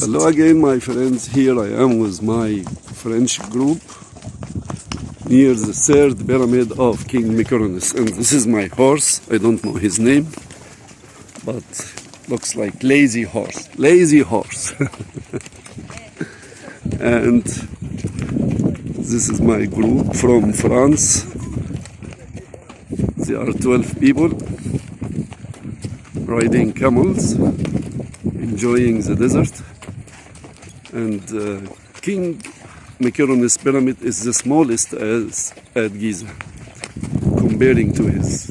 Hello again, my friends. Here I am with my French group near the third pyramid of King Mykonos. And this is my horse. I don't know his name, but looks like lazy horse. Lazy horse. And this is my group from France. They are 12 people riding camels, enjoying the desert. And King Mykonos pyramid is the smallest at Giza, comparing to his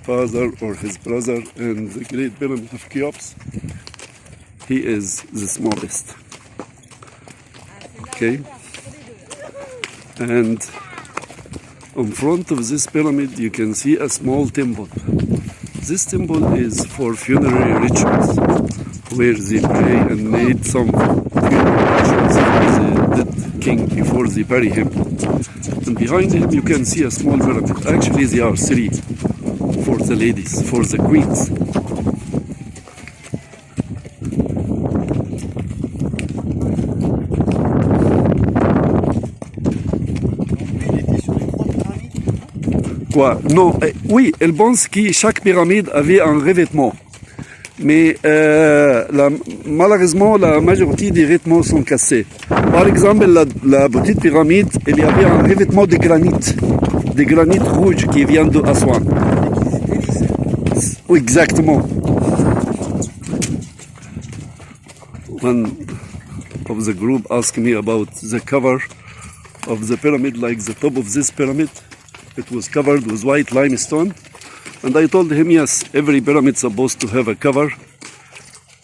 father or his brother and the great pyramid of Cheops. He is the smallest. Okay, and in front of this pyramid you can see a small temple. This temple is for funerary rituals, where they pray and made some funeral rituals for the dead king before they bury him. And behind him you can see a small pyramid. Actually there are three for the ladies, for the queens. Quoi? Non, oui, elle pense que chaque pyramide avait un revêtement. Mais malheureusement, la majorité des revêtements sont cassés. Par exemple, la petite pyramide, il y avait un revêtement de granit rouge qui vient de Aswan. Oui, exactement. One of the group asked me about the cover of the pyramid, like the top of this pyramid. It was covered with white limestone. And I told him, yes, every pyramid is supposed to have a cover.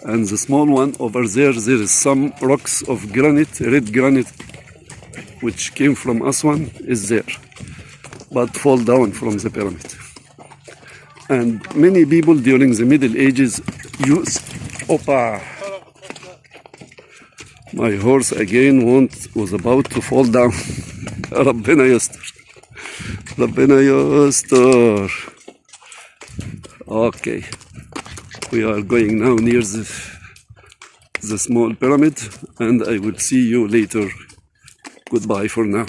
And the small one over there is some rocks of granite, red granite, which came from Aswan, is there, but fall down from the pyramid. And many people during the Middle Ages used... Opa! My horse again was about to fall down. ربنا يستر. ربنا يستر. Okay, we are going now near the small pyramid, and I will see you later. Goodbye for now.